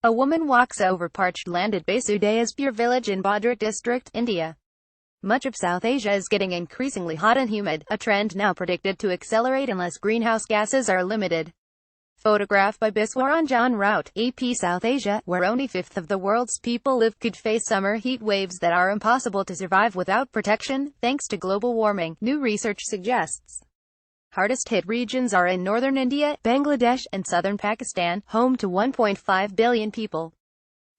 A woman walks over parched land at Basudayaspur village in Bhadrak district, India. Much of South Asia is getting increasingly hot and humid, a trend now predicted to accelerate unless greenhouse gases are limited. Photograph by Biswaranjan Rout. AP South Asia, where only a fifth of the world's people live, could face summer heat waves that are impossible to survive without protection, thanks to global warming, new research suggests. Hardest hit regions are in northern India, Bangladesh, and southern Pakistan, home to 1.5 billion people.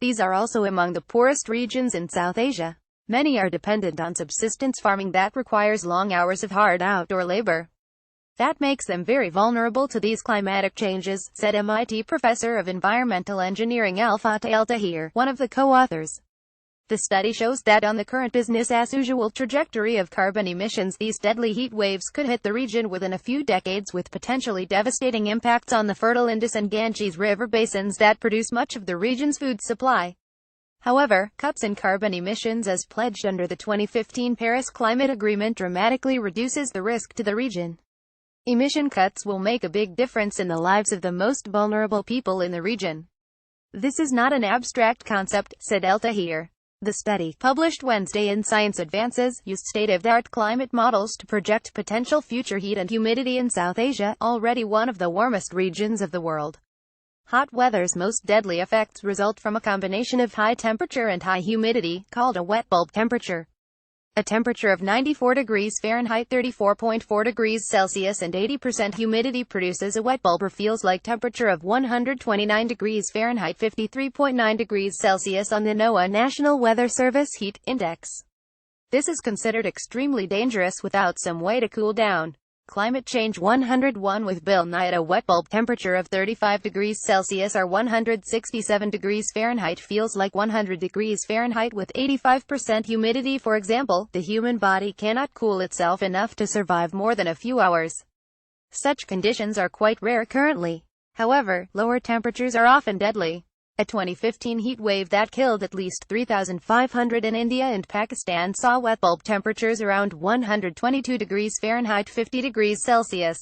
These are also among the poorest regions in South Asia. Many are dependent on subsistence farming that requires long hours of hard outdoor labor. That makes them very vulnerable to these climatic changes, said MIT professor of environmental engineering Al-Fateh Al-Tahir, one of the co-authors. The study shows that on the current business-as-usual trajectory of carbon emissions, these deadly heat waves could hit the region within a few decades, with potentially devastating impacts on the fertile Indus and Ganges river basins that produce much of the region's food supply. However, cuts in carbon emissions as pledged under the 2015 Paris Climate Agreement dramatically reduces the risk to the region. Emission cuts will make a big difference in the lives of the most vulnerable people in the region. This is not an abstract concept, said Al-Tahir. The study, published Wednesday in Science Advances, used state-of-the-art climate models to project potential future heat and humidity in South Asia, already one of the warmest regions of the world. Hot weather's most deadly effects result from a combination of high temperature and high humidity, called a wet bulb temperature. A temperature of 94 degrees Fahrenheit 34.4 degrees Celsius and 80% humidity produces a wet bulb, or feels like temperature of 129 degrees Fahrenheit 53.9 degrees Celsius on the NOAA National Weather Service Heat Index. This is considered extremely dangerous without some way to cool down. Climate Change 101 with Bill Nye at a wet bulb temperature of 35 degrees Celsius or 167 degrees Fahrenheit feels like 100 degrees Fahrenheit with 85% humidity. For example, the human body cannot cool itself enough to survive more than a few hours. Such conditions are quite rare currently. However, lower temperatures are often deadly. A 2015 heat wave that killed at least 3,500 in India and Pakistan saw wet bulb temperatures around 122 degrees Fahrenheit 50 degrees Celsius.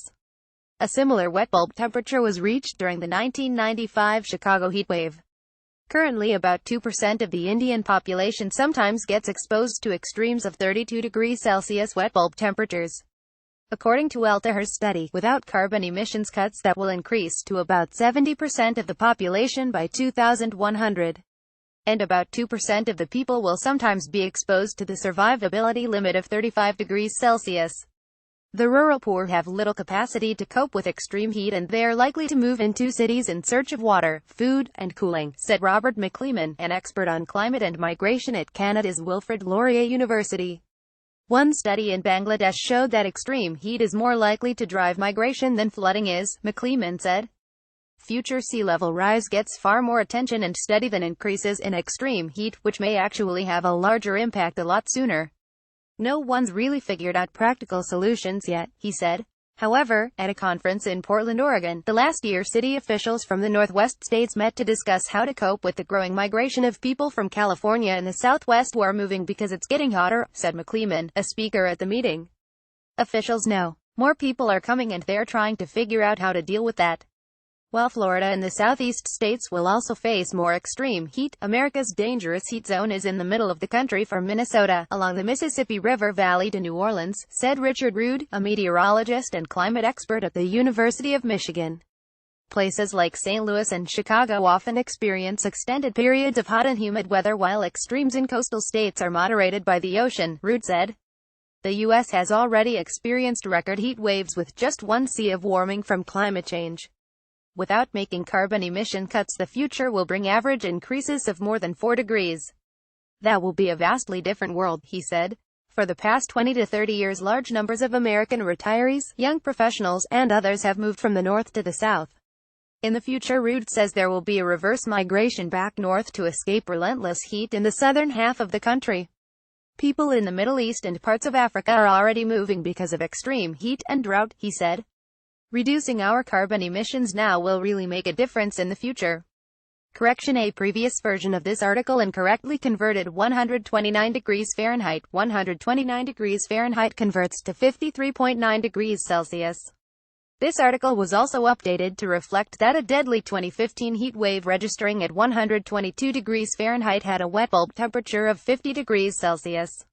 A similar wet bulb temperature was reached during the 1995 Chicago heat wave. Currently about 2% of the Indian population sometimes gets exposed to extremes of 32 degrees Celsius wet bulb temperatures. According to Al-Tahir's study, without carbon emissions cuts that will increase to about 70% of the population by 2100. And about 2% of the people will sometimes be exposed to the survivability limit of 35 degrees Celsius. The rural poor have little capacity to cope with extreme heat and they are likely to move into cities in search of water, food, and cooling, said Robert McLeeman, an expert on climate and migration at Canada's Wilfrid Laurier University. One study in Bangladesh showed that extreme heat is more likely to drive migration than flooding is, McLeeman said. Future sea level rise gets far more attention and study than increases in extreme heat, which may actually have a larger impact a lot sooner. No one's really figured out practical solutions yet, he said. However, at a conference in Portland, Oregon, last year city officials from the Northwest states met to discuss how to cope with the growing migration of people from California and the Southwest who are moving because it's getting hotter, said McLeeman, a speaker at the meeting. Officials know more people are coming and they're trying to figure out how to deal with that. While Florida and the southeast states will also face more extreme heat, America's dangerous heat zone is in the middle of the country from Minnesota, along the Mississippi River Valley to New Orleans, said Richard Rood, a meteorologist and climate expert at the University of Michigan. Places like St. Louis and Chicago often experience extended periods of hot and humid weather while extremes in coastal states are moderated by the ocean, Rood said. The U.S. has already experienced record heat waves with just 1 sea of warming from climate change. Without making carbon emission cuts, the future will bring average increases of more than 4 degrees. That will be a vastly different world, he said. For the past 20 to 30 years, large numbers of American retirees, young professionals, and others have moved from the north to the south. In the future, Rood says there will be a reverse migration back north to escape relentless heat in the southern half of the country. People in the Middle East and parts of Africa are already moving because of extreme heat and drought, he said. Reducing our carbon emissions now will really make a difference in the future. Correction: a previous version of this article incorrectly converted 129 degrees Fahrenheit. 129 degrees Fahrenheit converts to 53.9 degrees Celsius. This article was also updated to reflect that a deadly 2015 heat wave registering at 122 degrees Fahrenheit had a wet bulb temperature of 50 degrees Celsius.